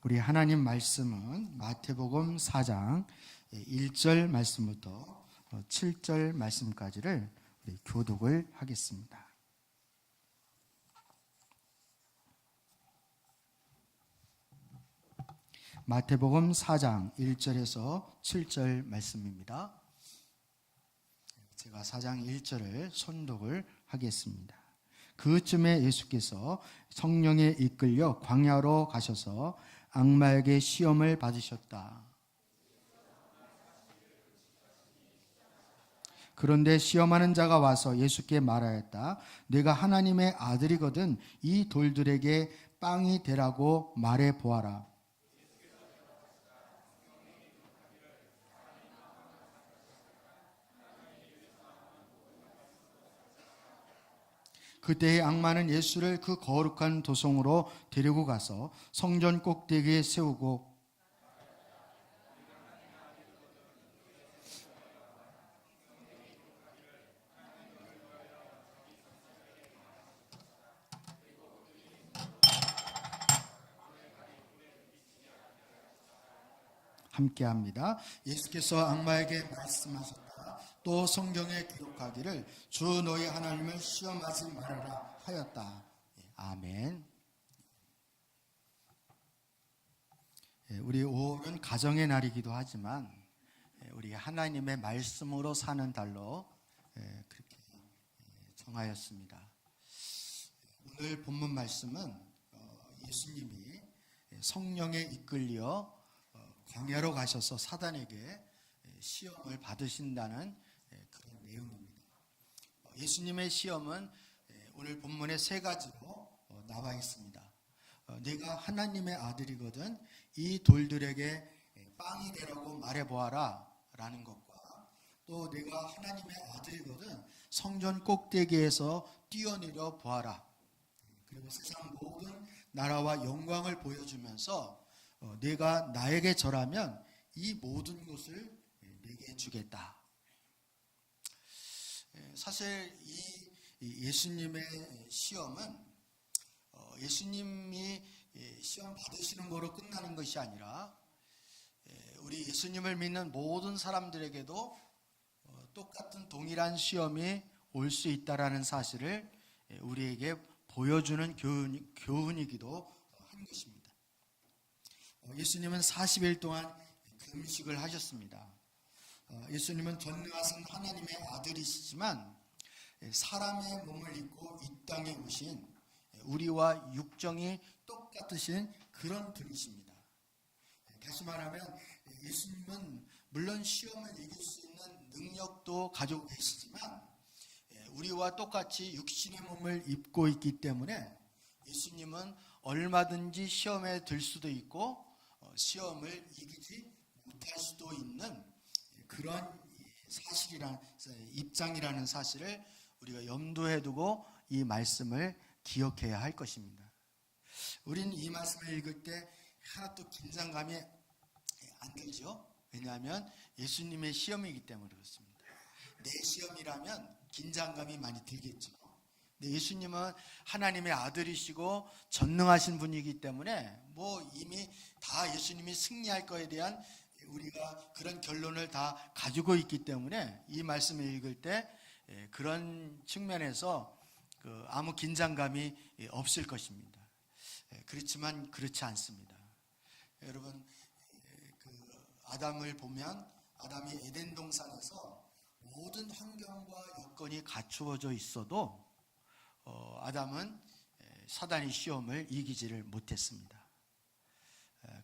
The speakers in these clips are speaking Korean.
우리 하나님 말씀은 마태복음 4장 1절 말씀부터 7절 말씀까지를 우리 교독을 하겠습니다. 마태복음 4장 1절에서 7절 말씀입니다. 제가 4장 1절을 손독을 하겠습니다. 그쯤에 예수께서 성령에 이끌려 광야로 가셔서 악마에게 시험을 받으셨다. 그런데 시험하는 자가 와서 예수께 말하였다. 네가 하나님의 아들이거든 이 돌들에게 빵이 되라고 말해 보아라. 그때의 악마는 예수를 그 거룩한 도성으로 데리고 가서 성전 꼭대기에 세우고 함께합니다. 예수께서 악마에게 말씀하셨다. 또 성경에 기록하기를 주 너희 하나님을 시험하지 말아라 하였다. 아멘. 우리 5월은 가정의 날이기도 하지만 우리 하나님의 말씀으로 사는 달로 그렇게 정하였습니다. 오늘 본문 말씀은 예수님이 성령에 이끌려 광야로 가셔서 사단에게 시험을 받으신다는 그런 내용입니다. 예수님의 시험은 오늘 본문에 세 가지로 나와 있습니다. 내가 하나님의 아들이거든 이 돌들에게 빵이 되라고 말해보아라 라는 것과 또 내가 하나님의 아들이거든 성전 꼭대기에서 뛰어내려 보아라. 그리고 세상 모든 나라와 영광을 보여주면서 내가 나에게 절하면 이 모든 것을 내게 주겠다. 사실 이 예수님의 시험은 예수님이 시험 받으시는 거로 끝나는 것이 아니라 우리 예수님을 믿는 모든 사람들에게도 똑같은 동일한 시험이 올 수 있다라는 사실을 우리에게 보여주는 교훈이기도 한 것입니다. 예수님은 40일 동안 금식을 하셨습니다. 예수님은 전능하신 하나님의 아들이시지만 사람의 몸을 입고 이 땅에 오신 우리와 육정이 똑같으신 그런 분이십니다. 다시 말하면 예수님은 물론 시험을 이길 수 있는 능력도 가지고 계시지만 우리와 똑같이 육신의 몸을 입고 있기 때문에 예수님은 얼마든지 시험에 들 수도 있고 시험을 이기지 못할 수도 있는 그런 입장이라는 사실을 우리가 염두에 두고 이 말씀을 기억해야 할 것입니다. 우리는 이 말씀을 읽을 때 하나도 긴장감이 안 들죠. 왜냐하면 예수님의 시험이기 때문에 그렇습니다. 내 시험이라면 긴장감이 많이 들겠죠. 근데 예수님은 하나님의 아들이시고 전능하신 분이기 때문에 이미 다 예수님이 승리할 거에 대한 우리가 그런 결론을 다 가지고 있기 때문에 이 말씀을 읽을 때 그런 측면에서 아무 긴장감이 없을 것입니다. 그렇지만 그렇지 않습니다. 여러분, 아담을 보면 아담이 에덴 동산에서 모든 환경과 여건이 갖추어져 있어도 아담은 사단의 시험을 이기지를 못했습니다.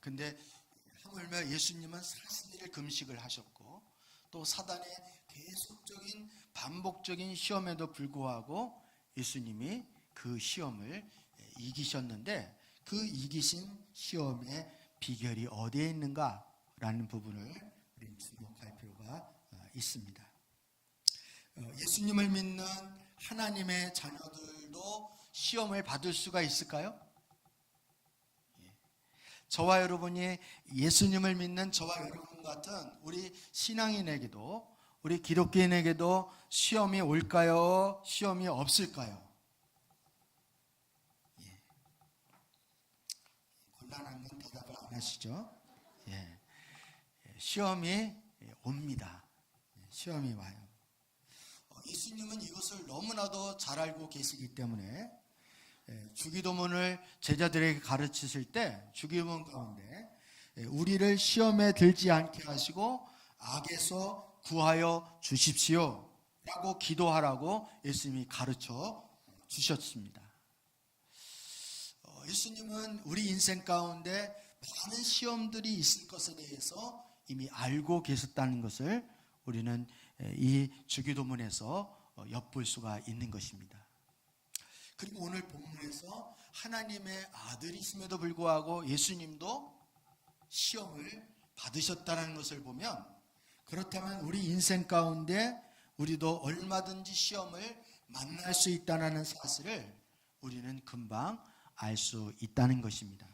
근데 하물며 예수님은 40일을 금식을 하셨고 또 사단의 계속적인 반복적인 시험에도 불구하고 예수님이 그 시험을 이기셨는데 그 이기신 시험의 비결이 어디에 있는가라는 부분을 우리는 주목할 필요가 있습니다. 예수님을 믿는 하나님의 자녀들도 시험을 받을 수가 있을까요? 저와 여러분이 예수님을 믿는 저와 여러분 같은 우리 신앙인에게도 우리 기독교인에게도 시험이 올까요? 시험이 없을까요? 곤란한 건 대답을 안 원하시죠? 예. 시험이 옵니다. 시험이 와요. 예수님은 이것을 너무나도 잘 알고 계시기 때문에 주기도문을 제자들에게 가르치실 때 주기도문 가운데 우리를 시험에 들지 않게 하시고 악에서 구하여 주십시오 라고 기도하라고 예수님이 가르쳐 주셨습니다. 예수님은 우리 인생 가운데 많은 시험들이 있을 것에 대해서 이미 알고 계셨다는 것을 우리는 이 주기도문에서 엿볼 수가 있는 것입니다. 그리고 오늘 본문에서 하나님의 아들이심에도 불구하고 예수님도 시험을 받으셨다는 것을 보면, 그렇다면 우리 인생 가운데 우리도 얼마든지 시험을 만날 수 있다는 사실을 우리는 금방 알 수 있다는 것입니다.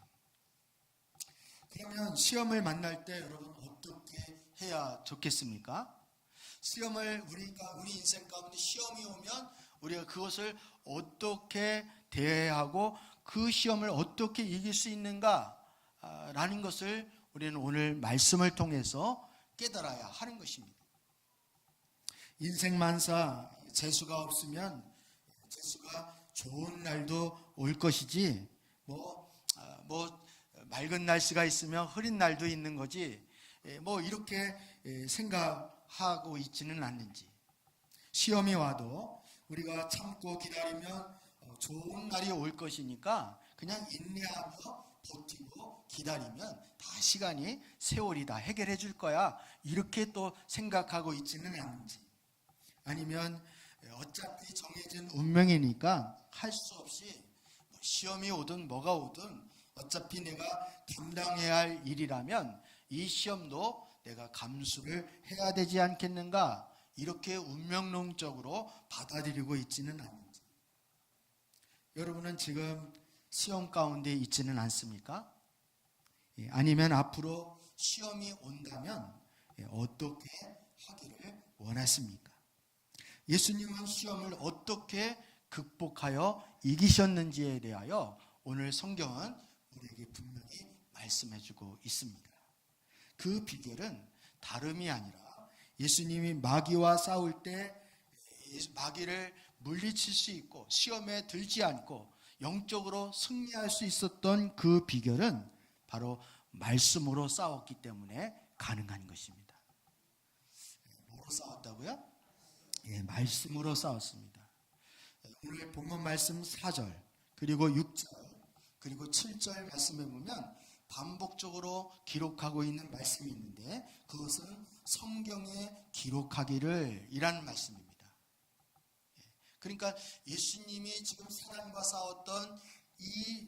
그러면 시험을 만날 때 여러분 어떻게 해야 좋겠습니까? 우리 인생 가운데 시험이 오면 우리가 그것을 어떻게 대해야 하고 그 시험을 어떻게 이길 수 있는가 라는 것을 우리는 오늘 말씀을 통해서 깨달아야 하는 것입니다. 인생만사 재수가 없으면 재수가 좋은 날도 올 것이지 맑은 날씨가 있으면 흐린 날도 있는 거지 이렇게 생각하고 있지는 않는지, 시험이 와도 우리가 참고 기다리면 좋은 날이 올 것이니까 그냥 인내하며 버티고 기다리면 다 시간이 세월이 다 해결해 줄 거야 이렇게 또 생각하고 있지는 않는지, 아니면 어차피 정해진 운명이니까 할 수 없이 시험이 오든 뭐가 오든 어차피 내가 감당해야 할 일이라면 이 시험도 내가 감수를 해야 되지 않겠는가 이렇게 운명론적으로 받아들이고 있지는 않는지. 여러분은 지금 시험 가운데 있지는 않습니까? 아니면 앞으로 시험이 온다면 어떻게 하기를 원하십니까? 예수님은 시험을 어떻게 극복하여 이기셨는지에 대하여 오늘 성경은 우리에게 분명히 말씀해주고 있습니다. 그 비결은 다름이 아니라 예수님이 마귀와 싸울 때 마귀를 물리칠 수 있고 시험에 들지 않고 영적으로 승리할 수 있었던 그 비결은 바로 말씀으로 싸웠기 때문에 가능한 것입니다. 뭐로 싸웠다고요? 말씀으로 싸웠습니다. 오늘 본문 말씀 4절 그리고 6절 그리고 7절 말씀에 보면 반복적으로 기록하고 있는 말씀이 있는데 그것은 성경에 기록하기를 이라는 말씀입니다. 그러니까 예수님이 지금 사단과 싸웠던 이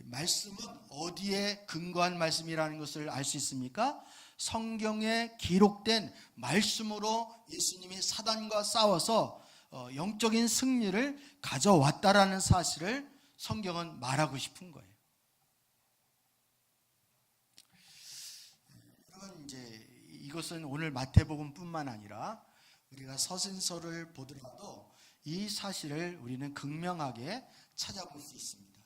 말씀은 어디에 근거한 말씀이라는 것을 알 수 있습니까? 성경에 기록된 말씀으로 예수님이 사단과 싸워서 영적인 승리를 가져왔다라는 사실을 성경은 말하고 싶은 거예요. 여러분, 이것은 오늘 마태복음뿐만 아니라 우리가 서신서를 보더라도 이 사실을 우리는 극명하게 찾아볼 수 있습니다.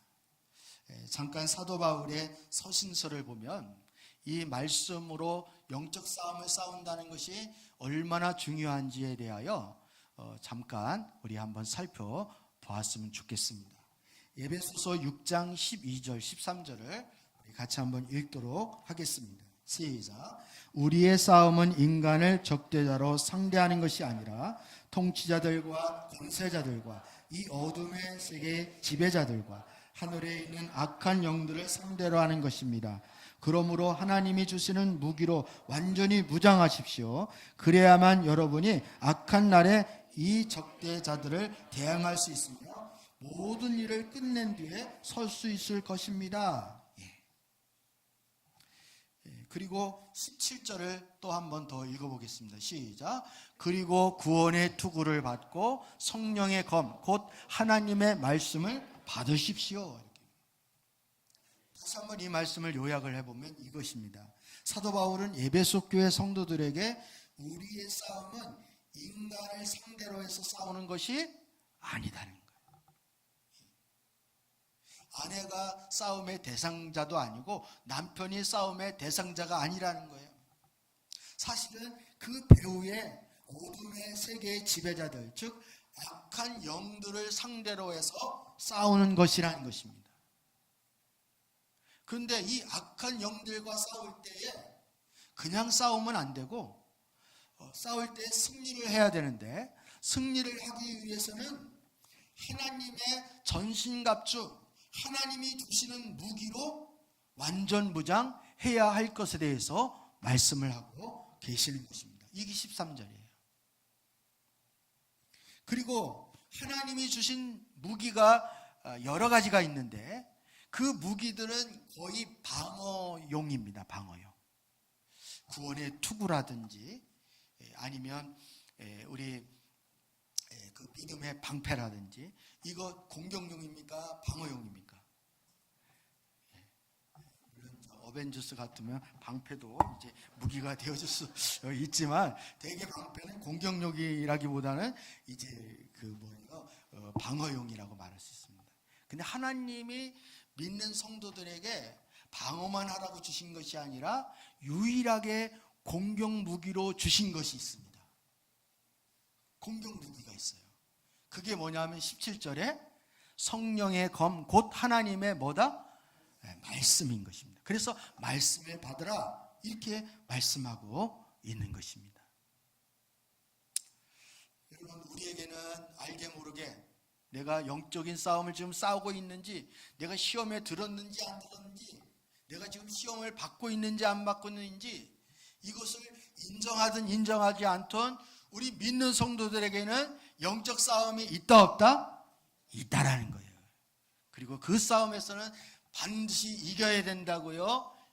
잠깐 사도 바울의 서신서를 보면 이 말씀으로 영적 싸움을 싸운다는 것이 얼마나 중요한지에 대하여 잠깐 우리 한번 살펴보았으면 좋겠습니다. 에베소서 6장 12절 13절을 같이 한번 읽도록 하겠습니다. 시작. 우리의 싸움은 인간을 적대자로 상대하는 것이 아니라 통치자들과 권세자들과 이 어둠의 세계의 지배자들과 하늘에 있는 악한 영들을 상대로 하는 것입니다. 그러므로 하나님이 주시는 무기로 완전히 무장하십시오. 그래야만 여러분이 악한 날에 이 적대자들을 대항할 수 있으며 모든 일을 끝낸 뒤에 설 수 있을 것입니다. 그리고 17절을 또 한 번 더 읽어보겠습니다. 시작. 그리고 구원의 투구를 받고 성령의 검 곧 하나님의 말씀을 받으십시오. 다시 한번 이 말씀을 요약을 해보면 이것입니다. 사도 바울은 에베소 교회 성도들에게 우리의 싸움은 인간을 상대로 해서 싸우는 것이 아니다는 거예요. 아내가 싸움의 대상자도 아니고 남편이 싸움의 대상자가 아니라는 거예요. 사실은 그 배후에 어둠의 세계의 지배자들, 즉 악한 영들을 상대로 해서 싸우는 것이라는 것입니다. 그런데 이 악한 영들과 싸울 때에 그냥 싸우면 안 되고 싸울 때 승리를 해야 되는데, 승리를 하기 위해서는 하나님의 전신갑주, 하나님이 주시는 무기로 완전무장해야 할 것에 대해서 말씀을 하고 계시는 것입니다. 이게 13절이에요. 그리고 하나님이 주신 무기가 여러 가지가 있는데 그 무기들은 거의 방어용입니다. 방어용. 구원의 투구라든지 아니면 우리 그 믿음의 방패라든지, 이거 공격용입니까? 방어용입니까? 물론 어벤져스 같으면 방패도 이제 무기가 되어질 수 있지만 대개 방패는 공격용이라기보다는 이제 방어용이라고 말할 수 있습니다. 근데 하나님이 믿는 성도들에게 방어만 하라고 주신 것이 아니라 유일하게 공격 무기로 주신 것이 있습니다. 공격 무기가 있어요. 그게 뭐냐면 17절에 성령의 검 곧 하나님의 뭐다? 말씀인 것입니다. 그래서 말씀을 받으라 이렇게 말씀하고 있는 것입니다. 여러분, 우리에게는 알게 모르게 내가 영적인 싸움을 지금 싸우고 있는지, 내가 시험에 들었는지 안 들었는지, 내가 지금 시험을 받고 있는지 안 받고 있는지, 이것을 인정하든 인정하지 않든 우리 믿는 성도들에게는 영적 싸움이 있다 없다? 있다라는 거예요. 그리고 그 싸움에서는 반드시 이겨야 된다고요.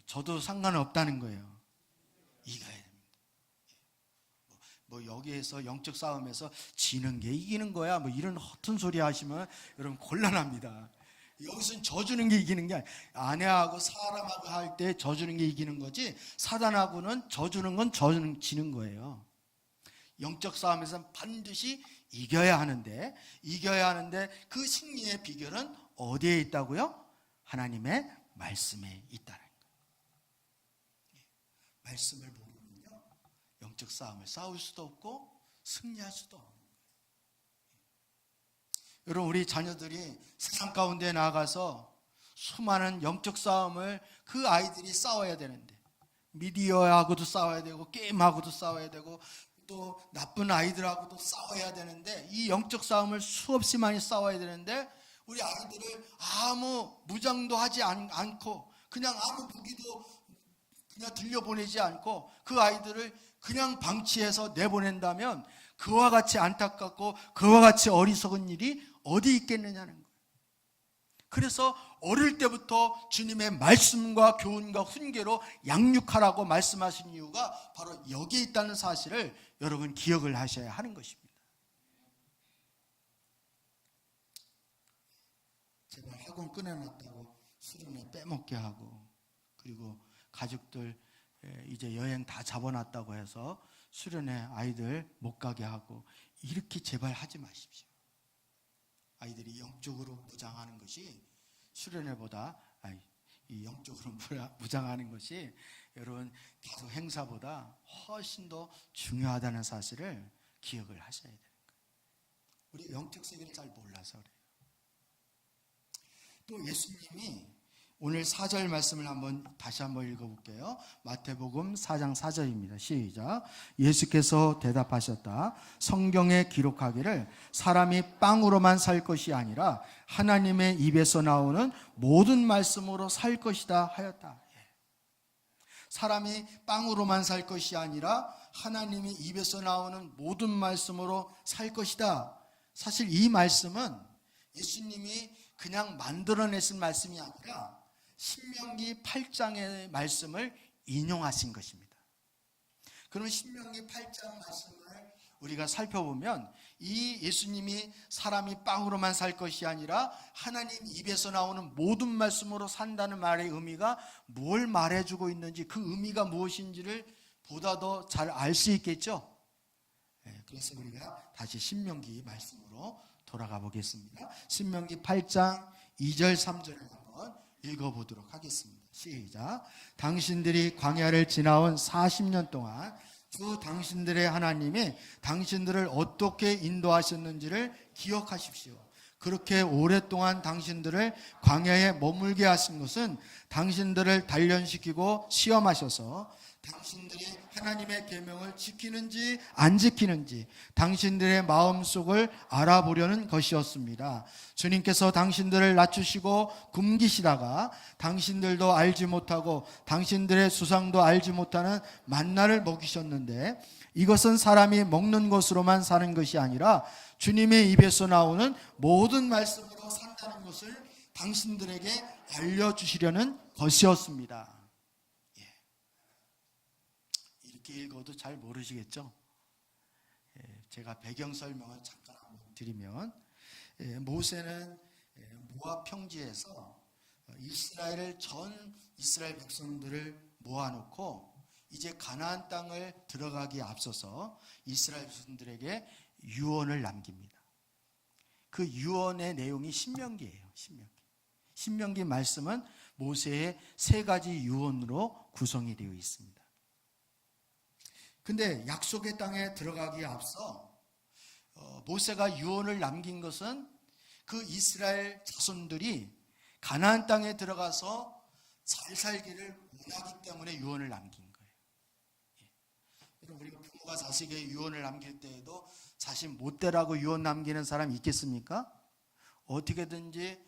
저도 상관없다는 거예요. 이겨야 됩니다. 여기에서 영적 싸움에서 지는 게 이기는 거야 이런 허튼 소리 하시면 여러분 곤란합니다. 여기서는 져주는 게 이기는 게 아니에요. 아내하고 사람하고 할 때 져주는 게 이기는 거지, 사단하고는 져주는 건 지는 거예요. 영적 싸움에서는 반드시 이겨야 하는데 그 승리의 비결은 어디에 있다고요? 하나님의 말씀에 있다는 거예요. 말씀을 모르면요, 영적 싸움을 싸울 수도 없고 승리할 수도 없는 거예요. 여러분, 우리 자녀들이 세상 가운데 나가서 수많은 영적 싸움을 그 아이들이 싸워야 되는데, 미디어하고도 싸워야 되고 게임하고도 싸워야 되고 또 나쁜 아이들하고도 싸워야 되는데, 이 영적 싸움을 수없이 많이 싸워야 되는데 우리 아이들을 아무 무장도 하지 않고 그냥 아무 무기도 그냥 들려보내지 않고 그 아이들을 그냥 방치해서 내보낸다면 그와 같이 안타깝고 그와 같이 어리석은 일이 어디 있겠느냐는 거예요. 그래서 어릴 때부터 주님의 말씀과 교훈과 훈계로 양육하라고 말씀하신 이유가 바로 여기에 있다는 사실을 여러분 기억을 하셔야 하는 것입니다. 제발 학원 끊어놨다고 수련회 빼먹게 하고, 그리고 가족들 이제 여행 다 잡아놨다고 해서 수련회 아이들 못 가게 하고, 이렇게 제발 하지 마십시오. 아이들이 영적으로 무장하는 것이 수련회보다, 이 영적으로 무장하는 것이 여러분 다른 행사보다 훨씬 더 중요하다는 사실을 기억을 하셔야 되는 거예요. 우리 영적 세계를 잘 몰라서 그래요. 또 예수님이 오늘 4절 말씀을 다시 한번 읽어볼게요. 마태복음 4장 4절입니다. 시작. 예수께서 대답하셨다. 성경에 기록하기를 사람이 빵으로만 살 것이 아니라 하나님의 입에서 나오는 모든 말씀으로 살 것이다 하였다. 사람이 빵으로만 살 것이 아니라 하나님의 입에서 나오는 모든 말씀으로 살 것이다. 사실 이 말씀은 예수님이 그냥 만들어내신 말씀이 아니라 신명기 8장의 말씀을 인용하신 것입니다. 그럼 신명기 8장 말씀을 우리가 살펴보면 이 예수님이 사람이 빵으로만 살 것이 아니라 하나님 입에서 나오는 모든 말씀으로 산다는 말의 의미가 뭘 말해주고 있는지, 그 의미가 무엇인지를 보다 더 잘 알 수 있겠죠. 그래서 우리가 다시 신명기 말씀으로 돌아가 보겠습니다. 신명기 8장 2절 3절을 한번 읽어보도록 하겠습니다. 시작. 당신들이 광야를 지나온 40년 동안 주 당신들의 하나님이 당신들을 어떻게 인도하셨는지를 기억하십시오. 그렇게 오랫동안 당신들을 광야에 머물게 하신 것은 당신들을 단련시키고 시험하셔서 당신들이 하나님의 계명을 지키는지 안 지키는지 당신들의 마음속을 알아보려는 것이었습니다. 주님께서 당신들을 낮추시고 굶기시다가 당신들도 알지 못하고 당신들의 수상도 알지 못하는 만나를 먹이셨는데 이것은 사람이 먹는 것으로만 사는 것이 아니라 주님의 입에서 나오는 모든 말씀으로 산다는 것을 당신들에게 알려주시려는 것이었습니다. 이렇게 읽어도 잘 모르시겠죠? 제가 배경 설명을 잠깐 한번 드리면 모세는 모압 평지에서 이스라엘 백성들을 모아놓고 이제 가나안 땅을 들어가기에 앞서서 이스라엘 백성들에게 유언을 남깁니다. 그 유언의 내용이 신명기예요. 신명기 말씀은 모세의 3가지 유언으로 구성이 되어 있습니다. 근데 약속의 땅에 들어가기에 앞서 모세가 유언을 남긴 것은 그 이스라엘 자손들이 가나안 땅에 들어가서 잘 살기를 원하기 때문에 유언을 남긴 거예요. 여러분, 우리가 부모가 자식에게 유언을 남길 때에도 자식 못되라고 유언 남기는 사람 있겠습니까? 어떻게든지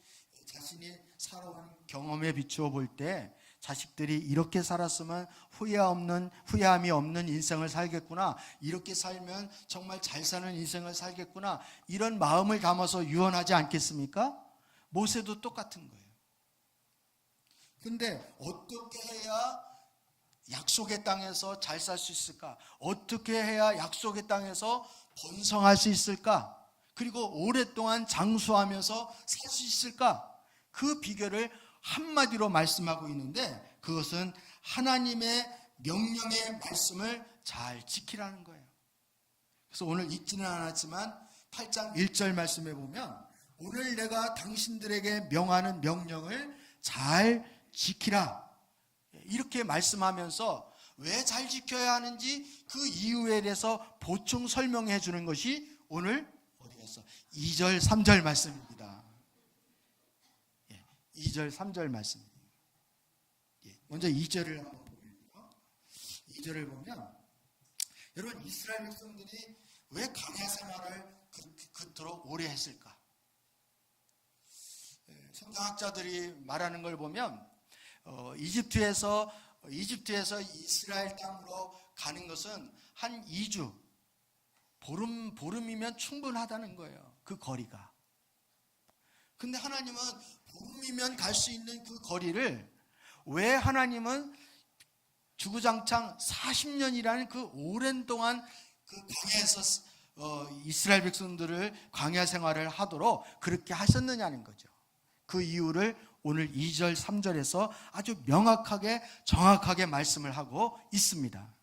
자신이 살아온 경험에 비추어 볼 때 자식들이 이렇게 살았으면 후회함이 없는 인생을 살겠구나, 이렇게 살면 정말 잘 사는 인생을 살겠구나, 이런 마음을 담아서 유언하지 않겠습니까? 모세도 똑같은 거예요. 근데 어떻게 해야 약속의 땅에서 잘 살 수 있을까? 어떻게 해야 약속의 땅에서 번성할 수 있을까? 그리고 오랫동안 장수하면서 살 수 있을까? 그 비결을 한마디로 말씀하고 있는데 그것은 하나님의 명령의 말씀을 잘 지키라는 거예요. 그래서 오늘 읽지는 않았지만 8장 1절 말씀에 보면 오늘 내가 당신들에게 명하는 명령을 잘 지키라, 이렇게 말씀하면서 왜 잘 지켜야 하는지 그 이유에 대해서 보충 설명해 주는 것이 오늘 어디 갔어? 2절 3절 말씀입니다. 2절 3절 말씀입니다. 먼저 2절을 한번 보면요. 2절을 보면 여러분, 이스라엘 백성들이 왜 광야 생활을 그토록 오래 했을까? 성경학자들이 말하는 걸 보면 이집트에서 이스라엘 땅으로 가는 것은 한 2주, 보름이면 충분하다는 거예요. 그 거리가. 근데 하나님은 보름이면 갈 수 있는 그 거리를 왜 하나님은 주구장창 40년이라는 그 오랜 동안 그 광야에서 이스라엘 백성들을 광야 생활을 하도록 그렇게 하셨느냐는 거죠. 그 이유를 오늘 2절 3절에서 아주 명확하게 정확하게 말씀을 하고 있습니다.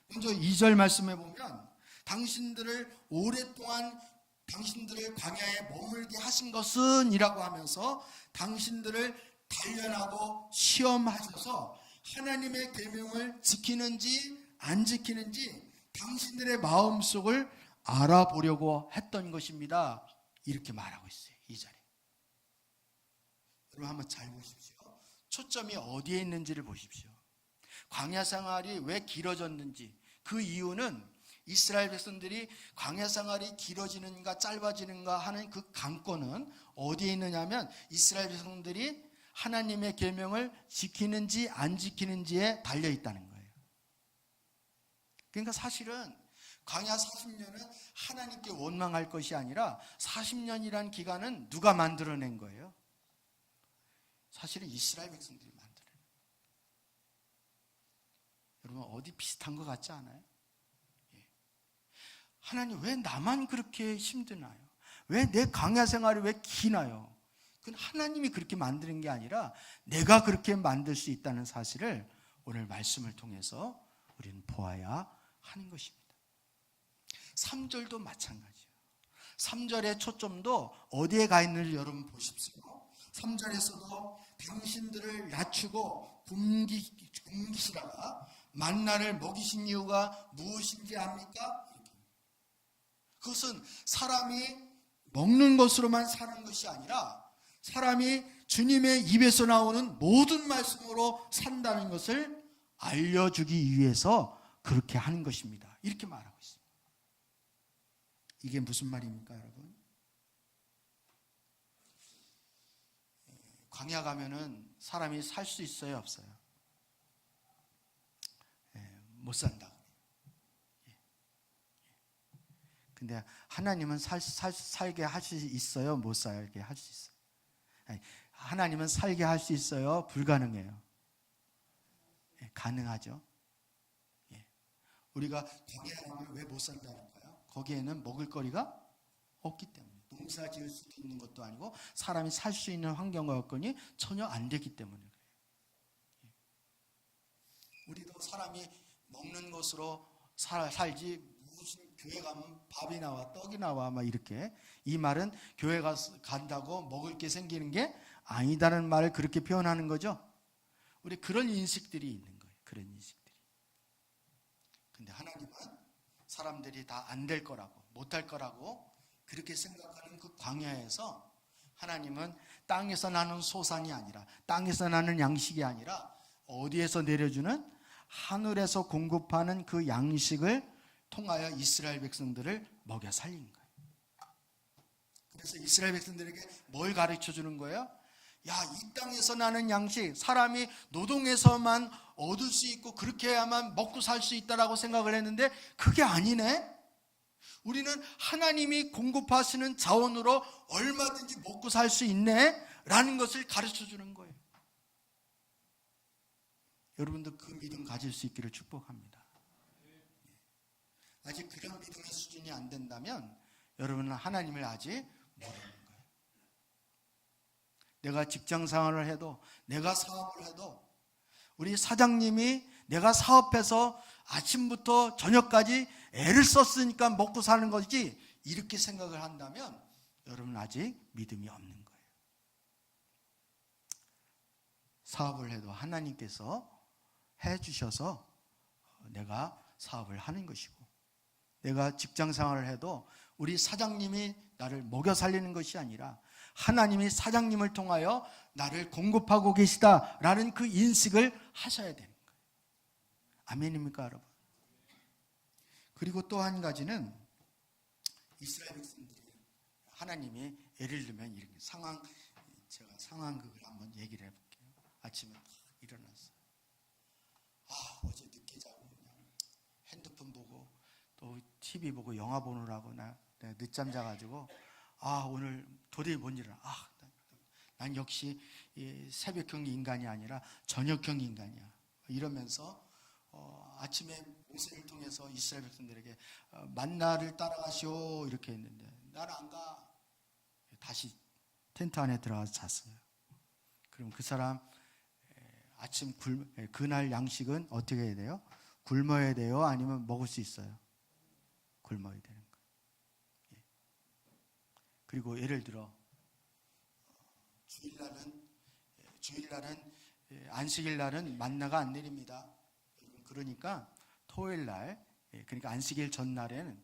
먼저 2절 말씀해 보면 당신들을 오랫동안 당신들을 광야에 머물게 하신 것은 이라고 하면서 당신들을 단련하고 시험하셔서 하나님의 계명을 지키는지 안 지키는지 당신들의 마음속을 알아보려고 했던 것입니다. 이렇게 말하고 있어요. 이 자리에. 여러분 한번 잘 보십시오. 초점이 어디에 있는지를 보십시오. 광야 생활이 왜 길어졌는지, 그 이유는 이스라엘 백성들이 광야 생활이 길어지는가 짧아지는가 하는 그 관건은 어디에 있느냐면 이스라엘 백성들이 하나님의 계명을 지키는지 안 지키는지에 달려 있다는 거예요. 그러니까 사실은 광야 40년은 하나님께 원망할 것이 아니라 40년이라는 기간은 누가 만들어낸 거예요? 사실은 이스라엘 백성들이 만들어낸 거예요. 여러분 어디 비슷한 것 같지 않아요? 하나님 왜 나만 그렇게 힘드나요? 왜 내 광야 생활이 왜 기나요? 그건 하나님이 그렇게 만드는 게 아니라 내가 그렇게 만들 수 있다는 사실을 오늘 말씀을 통해서 우리는 보아야 하는 것입니다. 3절도 마찬가지예요. 3절의 초점도 어디에 가 있는지 여러분 보십시오. 3절에서도 당신들을 낮추고 굶기시다가 만나를 먹이신 이유가 무엇인지 압니까? 그것은 사람이 먹는 것으로만 사는 것이 아니라 사람이 주님의 입에서 나오는 모든 말씀으로 산다는 것을 알려주기 위해서 그렇게 하는 것입니다. 이렇게 말하고 있습니다. 이게 무슨 말입니까, 여러분? 광야 가면은 사람이 살 수 있어요, 없어요? 못 산다. 근데 하나님은 살게 할 수 있어요, 못 살게 할 수 있어요? 아니, 하나님은 살게 할 수 있어요, 불가능해요? 가능하죠. 우리가 광야에 가면 왜 못 산다는가요? 거기에는 먹을 거리가 없기 때문에. 농사 지을 수 있는 것도 아니고 사람이 살 수 있는 환경과 여건이 전혀 안 되기 때문에 그래요. 우리도 사람이 먹는 것으로 살지 무슨 교회 가면 밥이 나와 떡이 나와 막 이렇게, 이 말은 교회 간다고 먹을 게 생기는 게 아니다는 말을 그렇게 표현하는 거죠. 우리 그런 인식들이 있는 거예요. 그런 인식들이. 근데 하나님은 사람들이 다 안 될 거라고, 못할 거라고 그렇게 생각하는 그 광야에서 하나님은 땅에서 나는 소산이 아니라, 땅에서 나는 양식이 아니라 어디에서 내려주는 하늘에서 공급하는 그 양식을 통하여 이스라엘 백성들을 먹여 살린 거예요. 그래서 이스라엘 백성들에게 뭘 가르쳐 주는 거예요? 야, 이 땅에서 나는 양식, 사람이 노동해서만 얻을 수 있고 그렇게 해야만 먹고 살 수 있다라고 생각을 했는데 그게 아니네. 우리는 하나님이 공급하시는 자원으로 얼마든지 먹고 살 수 있네 라는 것을 가르쳐 주는 거예요. 여러분도 그 믿음 가질 수 있기를 축복합니다. 아직 그런 믿음의 수준이 안 된다면 여러분은 하나님을 아직 모르는 거예요. 내가 직장 생활을 해도, 내가 사업을 해도, 우리 사장님이 내가 사업해서 아침부터 저녁까지 애를 썼으니까 먹고 사는 거지, 이렇게 생각을 한다면 여러분은 아직 믿음이 없는 거예요. 사업을 해도 하나님께서 해주셔서 내가 사업을 하는 것이고, 내가 직장 생활을 해도 우리 사장님이 나를 먹여 살리는 것이 아니라 하나님이 사장님을 통하여 나를 공급하고 계시다라는 그 인식을 하셔야 되는 거예요. 아멘입니까, 여러분? 그리고 또 한 가지는 이스라엘 백성들이 하나님이 예를 들면 이렇게 제가 상황극을 한번 얘기를 해볼게요. 아침에 딱 일어났어요. 어제 늦게 자고 그냥 핸드폰 보고 또 TV 보고 영화 보느라고 내가 늦잠 자가지고 오늘 도저히 못 일어나. 난 역시 새벽형 인간이 아니라 저녁형 인간이야. 이러면서 아침에 모세를 통해서 이스라엘 백성들에게 만나를 따라가시오 이렇게 했는데 나는 안 가. 다시 텐트 안에 들어가서 잤어요. 그럼 그 사람 아침 그날 양식은 어떻게 해야 돼요? 굶어야 돼요? 아니면 먹을 수 있어요? 굶어야 되는 거예요. 그리고 예를 들어 주일날은 안식일 날은 만나가 안 내립니다. 그러니까 토요일 날, 그러니까 안식일 전날에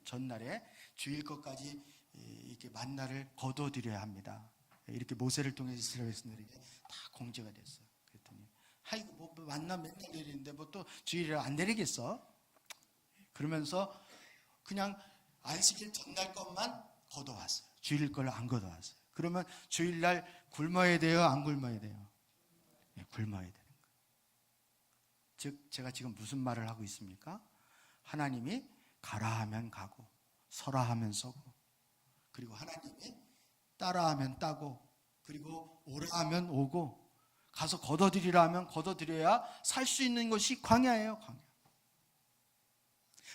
주일 것까지 이렇게 만나를 거둬들여야 합니다. 이렇게 모세를 통해 이스라엘 백성들에게 다 공지가 됐어요. 그랬더니 뭐 만나 맨날 내리는데 뭐 또 주일에 안 내리겠어? 그러면서 그냥 안식일 전날 것만 걷어왔어요. 주일 걸 안 걷어왔어요. 그러면 주일날 굶어야 돼요? 안 굶어야 돼요? 굶어야 되는 거예요. 즉 제가 지금 무슨 말을 하고 있습니까? 하나님이 가라 하면 가고 서라 하면 서고, 그리고 하나님이 따라 하면 따고, 그리고 오라 하면 오고, 가서 걷어들이라 하면 걷어들여야 살 수 있는 것이 광야예요.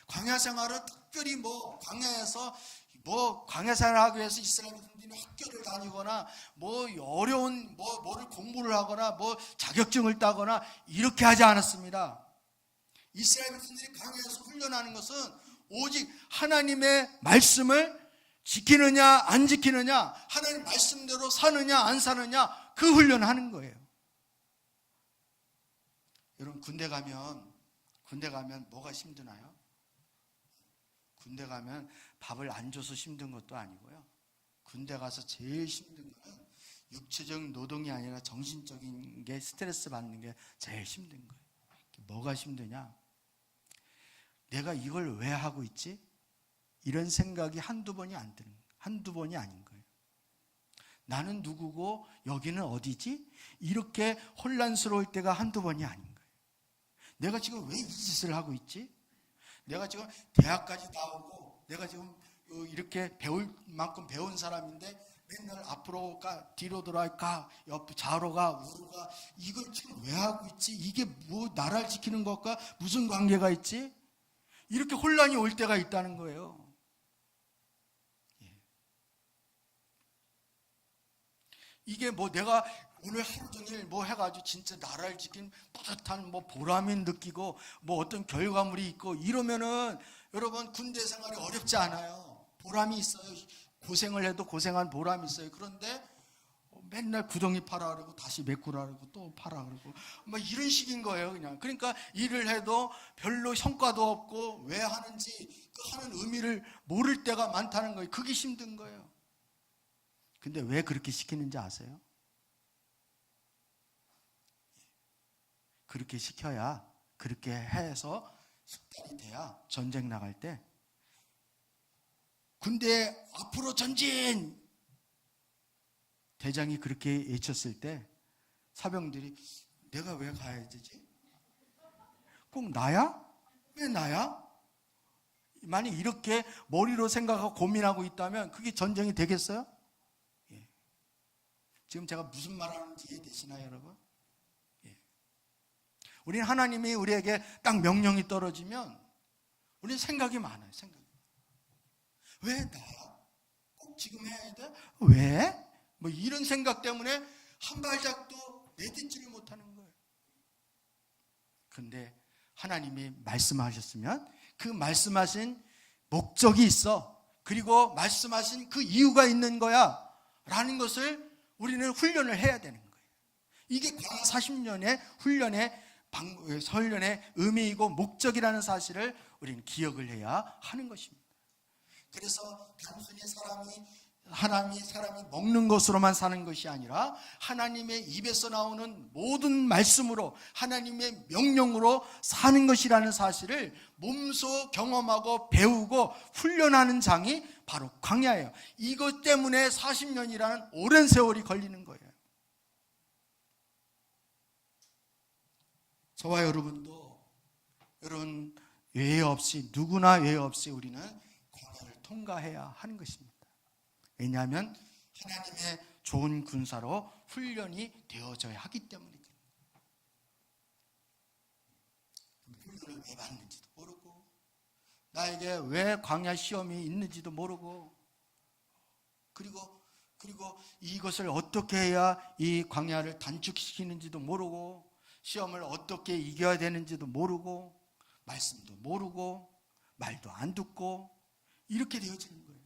광야 생활은 특별히 광야에서 광야 생활하기 위해서 이스라엘 백성들이 학교를 다니거나 어려운 뭐를 공부를 하거나 자격증을 따거나 이렇게 하지 않았습니다. 이스라엘 백성들이 광야에서 훈련하는 것은 오직 하나님의 말씀을 지키느냐 안 지키느냐, 하나님 말씀대로 사느냐 안 사느냐, 그 훈련하는 거예요. 여러분 군대 가면 뭐가 힘드나요? 군대 가면 밥을 안 줘서 힘든 것도 아니고요. 군대 가서 제일 힘든 거는 육체적 노동이 아니라 정신적인 게 스트레스 받는 게 제일 힘든 거예요. 뭐가 힘드냐? 내가 이걸 왜 하고 있지? 이런 생각이 한두 번이 안 드는 거예요. 한두 번이 아닌 거예요. 나는 누구고 여기는 어디지? 이렇게 혼란스러울 때가 한두 번이 아닌 거예요. 내가 지금 왜 이 짓을 하고 있지? 내가 지금 대학까지 나오고 내가 지금 이렇게 배울 만큼 배운 사람인데 맨날 앞으로 가, 뒤로 돌아가, 옆 좌로 가, 우로 가, 이걸 지금 왜 하고 있지? 이게 뭐 나라를 지키는 것과 무슨 관계가 있지? 이렇게 혼란이 올 때가 있다는 거예요. 이게 뭐 내가 오늘 하루 종일 뭐 해가지고 진짜 나라를 지킨 뿌듯한 뭐 보람이 느끼고 뭐 어떤 결과물이 있고 이러면은 여러분 군대 생활이 어렵지 않아요. 보람이 있어요. 고생을 해도 고생한 보람이 있어요. 그런데 맨날 구덩이 파라 그러고 다시 메꾸라 그러고 또 파라 그러고 뭐 이런 식인 거예요. 그냥 그러니까 일을 해도 별로 성과도 없고 왜 하는지 그 하는 의미를 모를 때가 많다는 거예요. 그게 힘든 거예요. 근데 왜 그렇게 시키는지 아세요? 그렇게 시켜야, 그렇게 해서 습관이 돼야 전쟁 나갈 때 군대 앞으로 전진! 대장이 그렇게 외쳤을 때 사병들이 내가 왜 가야 되지? 꼭 나야? 왜 나야? 만약 이렇게 머리로 생각하고 고민하고 있다면 그게 전쟁이 되겠어요? 예. 지금 제가 무슨 말 하는지 이해되시나요, 여러분? 예. 우리는 하나님이 우리에게 딱 명령이 떨어지면 우리는 생각이 많아요. 왜 나야? 꼭 지금 해야 돼? 왜? 뭐 이런 생각 때문에 한 발짝도 내딛지를 못하는 거예요. 그런데 하나님이 말씀하셨으면 그 말씀하신 목적이 있어. 그리고 말씀하신 그 이유가 있는 거야 라는 것을 우리는 훈련을 해야 되는 거예요. 이게 광야 40년의 훈련의 의미이고 목적이라는 사실을 우리는 기억을 해야 하는 것입니다. 그래서 단순히 사람이 먹는 것으로만 사는 것이 아니라 하나님의 입에서 나오는 모든 말씀으로 하나님의 명령으로 사는 것이라는 사실을 몸소 경험하고 배우고 훈련하는 장이 바로 광야예요. 이것 때문에 40년이라는 오랜 세월이 걸리는 거예요. 저와 여러분도 여러분 외회 없이 누구나 외회 없이 우리는 광야를 통과해야 하는 것입니다. 왜냐하면 하나님의 좋은 군사로 훈련이 되어져야 하기 때문이거든요. 훈련을 왜 받는지도 모르고 나에게 왜 광야 시험이 있는지도 모르고 그리고 이것을 어떻게 해야 이 광야를 단축시키는지도 모르고 시험을 어떻게 이겨야 되는지도 모르고 말씀도 모르고 말도 안 듣고 이렇게 되어지는 거예요.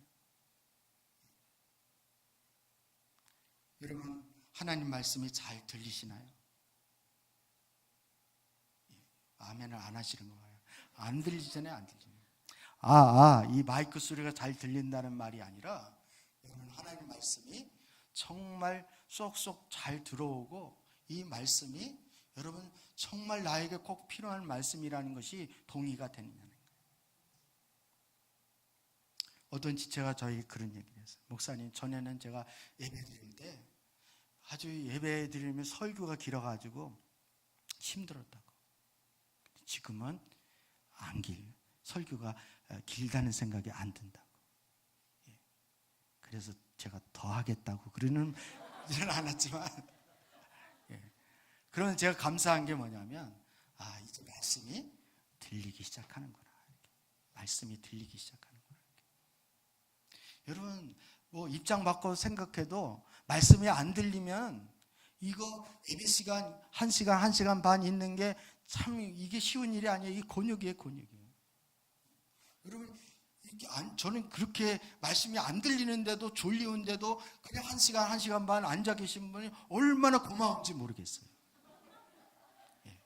여러분 하나님 말씀이 잘 들리시나요? 아멘을 안 하시는 거예요. 안 들리잖아요. 안 들리잖아요. 이 마이크 소리가 잘 들린다는 말이 아니라 여러분 하나님 말씀이 정말 쏙쏙 잘 들어오고 이 말씀이 여러분 정말 나에게 꼭 필요한 말씀이라는 것이 동의가 되느냐는 거예요. 어떤 지체가 저에게 그런 얘기를 했어요. 목사님, 전에는 제가 예배 드릴 때 아주 예배 드리면 설교가 길어가지고 힘들었다고. 지금은 설교가 길다는 생각이 안 든다고. 그래서 제가 더 하겠다고 그러는 일은 않았지만 그러면 제가 감사한 게 뭐냐면 이제 말씀이 들리기 시작하는구나. 말씀이 들리기 시작하는구나. 여러분 뭐 입장 바꿔 생각해도 말씀이 안 들리면 이거 예배 시간 1시간 1시간 반 있는 게 참 이게 쉬운 일이 아니에요. 이 곤욕이에요. 여러분 저는 그렇게 말씀이 안 들리는데도 졸리운데도 그냥 1시간 반 앉아 계신 분이 얼마나 고마운지 모르겠어요. 예.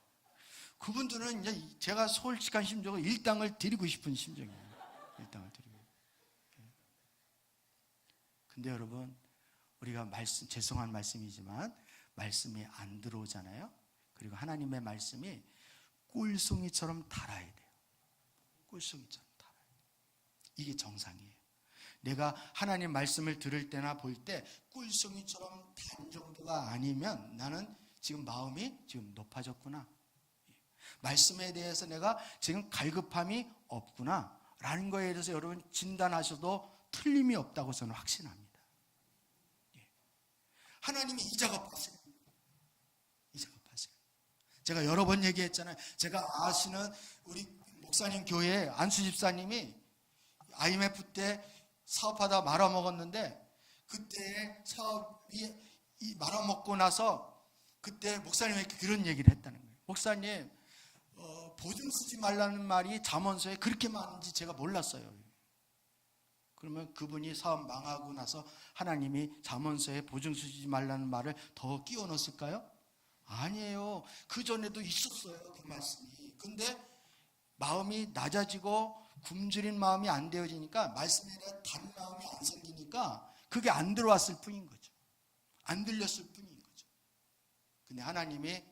그분들은 이제 제가 솔직한 심정으로 일당을 드리고 싶은 심정이에요. 일당을 드리고. 예. 근데 여러분, 우리가 죄송한 말씀이지만 말씀이 안 들어오잖아요. 그리고 하나님의 말씀이 꿀송이처럼 달아야 돼요. 꿀송이처럼 달아야 돼요. 이게 정상이에요. 내가 하나님 말씀을 들을 때나 볼 때 꿀송이처럼 단 정도가 아니면 나는 지금 마음이 지금 높아졌구나. 말씀에 대해서 내가 지금 갈급함이 없구나 라는 거에 대해서 여러분 진단하셔도 틀림이 없다고 저는 확신합니다. 하나님이 이 작업하세요. 이 작업하세요. 제가 여러 번 얘기했잖아요. 제가 아시는 우리 목사님 교회 안수 집사님이 IMF 때 사업하다 말아먹었는데, 그때 사업이 말아먹고 나서 그때 목사님에게 그런 얘기를 했다는 거예요. 목사님, 보증 쓰지 말라는 말이 잠언서에 그렇게 많은지 제가 몰랐어요. 그러면 그분이 사업 망하고 나서 하나님이 잠언서에 보증 쓰지 말라는 말을 더 끼워 넣었을까요? 아니에요. 그 전에도 있었어요, 그 말씀이. 근데 마음이 낮아지고 굶주린 마음이 안 되어지니까, 말씀에 대한 단 마음이 안 생기니까 그게 안 들어왔을 뿐인 거죠. 안 들렸을 뿐인 거죠. 근데 하나님이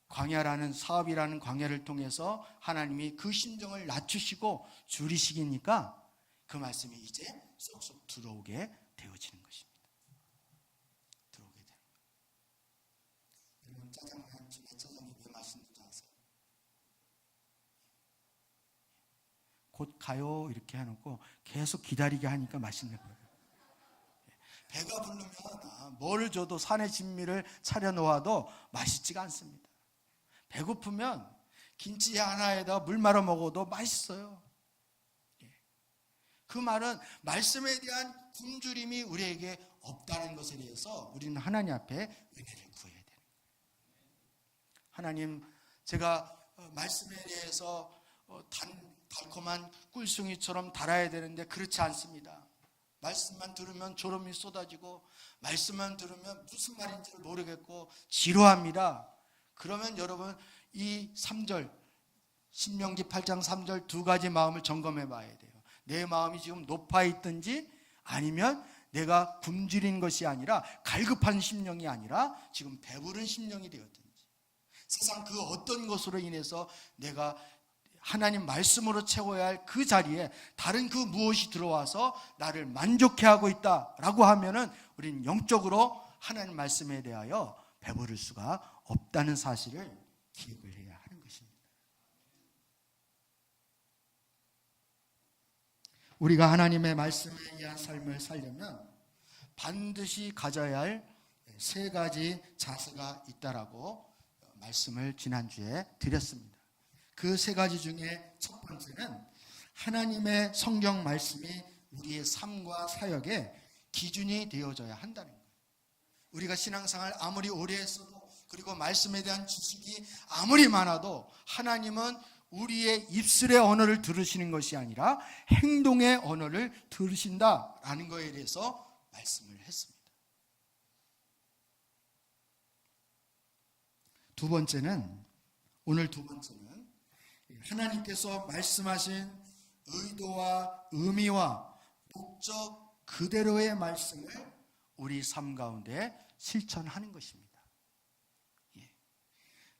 광야라는 사업이라는 광야를 통해서 하나님이 그 심정을 낮추시고 줄이시기니까 그 말씀이 이제 쏙쏙 들어오게 되어지는 것입니다. 들어오게 되는 거예요. 여러분, 짜장면 집에 짜장이 왜 맛있는지 아세요? 곧 가요 이렇게 해놓고 계속 기다리게 하니까 맛있는 거예요. 배가 부르면 뭘 줘도 산의 진미를 차려놓아도 맛있지가 않습니다. 배고프면 김치 하나에다 물 말아 먹어도 맛있어요. 그 말은 말씀에 대한 굶주림이 우리에게 없다는 것에 대해서 우리는 하나님 앞에 은혜를 구해야 되는 거예요. 하나님, 제가 말씀에 대해서 달콤한 꿀송이처럼 달아야 되는데 그렇지 않습니다. 말씀만 들으면 졸음이 쏟아지고 말씀만 들으면 무슨 말인지를 모르겠고 지루합니다. 그러면 여러분, 이 3절 신명기 8장 3절 두 가지 마음을 점검해 봐야 돼요. 내 마음이 지금 높아 있든지, 아니면 내가 굶주린 것이 아니라 갈급한 심령이 아니라 지금 배부른 심령이 되었든지, 세상 그 어떤 것으로 인해서 내가 하나님 말씀으로 채워야 할 그 자리에 다른 그 무엇이 들어와서 나를 만족해 하고 있다라고 하면은 우리는 영적으로 하나님 말씀에 대하여 배부를 수가 없다는 사실을 기억을 해야 하는 것입니다. 우리가 하나님의 말씀에 의한 삶을 살려면 반드시 가져야 할 세 가지 자세가 있다라고 말씀을 지난주에 드렸습니다. 그 세 가지 중에 첫 번째는 하나님의 성경 말씀이 우리의 삶과 사역의 기준이 되어져야 한다는 거예요. 우리가 신앙생활 아무리 오래 했어도, 그리고 말씀에 대한 지식이 아무리 많아도 하나님은 우리의 입술의 언어를 들으시는 것이 아니라 행동의 언어를 들으신다라는 것에 대해서 말씀을 했습니다. 오늘 두 번째는 하나님께서 말씀하신 의도와 의미와 목적 그대로의 말씀을 우리 삶 가운데 실천하는 것입니다.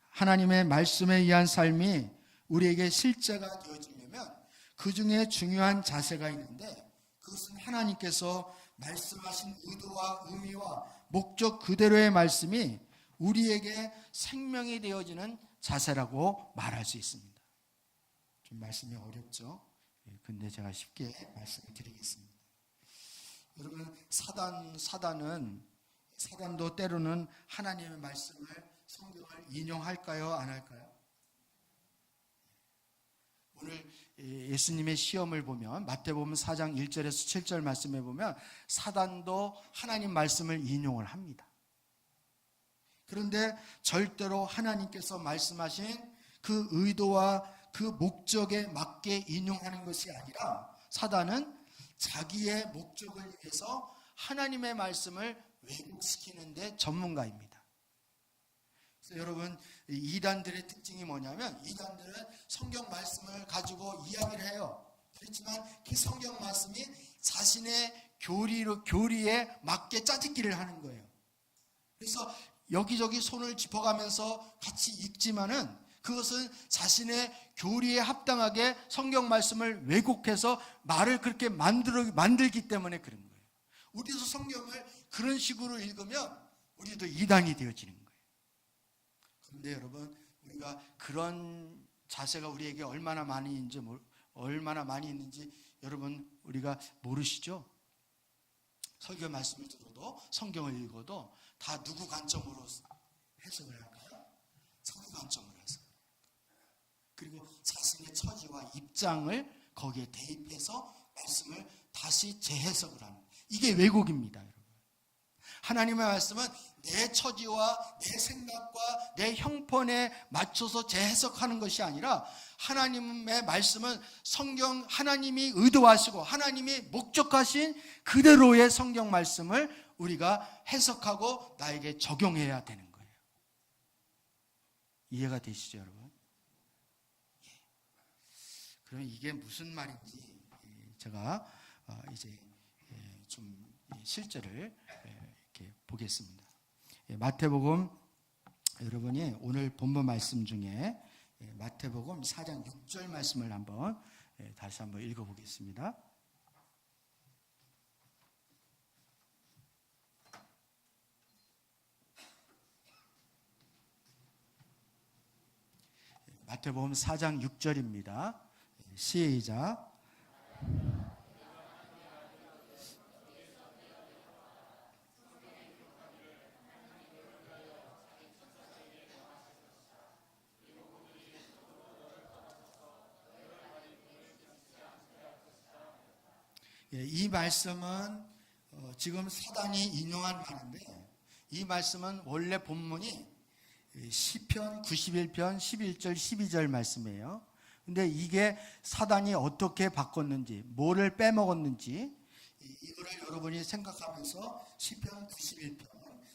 하나님의 말씀에 의한 삶이 우리에게 실제가 되어지려면 그 중에 중요한 자세가 있는데, 그것은 하나님께서 말씀하신 의도와 의미와 목적 그대로의 말씀이 우리에게 생명이 되어지는 자세라고 말할 수 있습니다. 좀 말씀이 어렵죠? 근데 제가 쉽게 말씀을 드리겠습니다. 여러분, 사단도 때로는 하나님의 말씀을, 성경을 인용할까요? 안 할까요? 오늘 예수님의 시험을 보면 마태복음 4장 1절에서 7절 말씀에 보면 사단도 하나님 말씀을 인용을 합니다. 그런데 절대로 하나님께서 말씀하신 그 의도와 그 목적에 맞게 인용하는 것이 아니라 사단은 자기의 목적을 위해서 하나님의 말씀을 왜곡시키는데 전문가입니다. 그래서 여러분, 이단들의 특징이 뭐냐면 이단들은 성경 말씀을 가지고 이야기를 해요. 그렇지만 그 성경 말씀이 자신의 교리에 맞게 짜집기를 하는 거예요. 그래서 여기저기 손을 짚어가면서 같이 읽지만은 그것은 자신의 교리에 합당하게 성경 말씀을 왜곡해서 말을 그렇게 만들기 때문에 그런 거예요. 우리도 성경을 그런 식으로 읽으면 우리도 이단이 되어지는 거예요. 그런데 여러분, 우리가 그런 자세가 우리에게 얼마나 많이 있는지 여러분 우리가 모르시죠? 설교 말씀을 들어도 성경을 읽어도 다 누구 관점으로 해석을 할까요? 자기 관점으로 해석. 그리고 자신의 처지와 입장을 거기에 대입해서 말씀을 다시 재해석을 하는, 이게 왜곡입니다, 여러분. 하나님의 말씀은 내 처지와 내 생각과 내 형편에 맞춰서 재해석하는 것이 아니라 하나님의 말씀은 성경 하나님이 의도하시고 하나님이 목적하신 그대로의 성경 말씀을 우리가 해석하고 나에게 적용해야 되는 거예요. 이해가 되시죠, 여러분? 그러면 이게 무슨 말인지 제가 이제 좀 실제를 이렇게 보겠습니다. 마태복음, 여러분이 오늘 본문 말씀 중에 마태복음 4장 6절 말씀을 다시 한번 읽어보겠습니다. 마태복음 4장 6절입니다. 시작. 이 말씀은 지금 사단이 인용한 말인데, 이 말씀은 원래 본문이 시편 91편 11절 12절 말씀이에요. 근데 이게 사단이 어떻게 바꿨는지, 뭐를 빼먹었는지 이거를 여러분이 생각하면서 시편 91편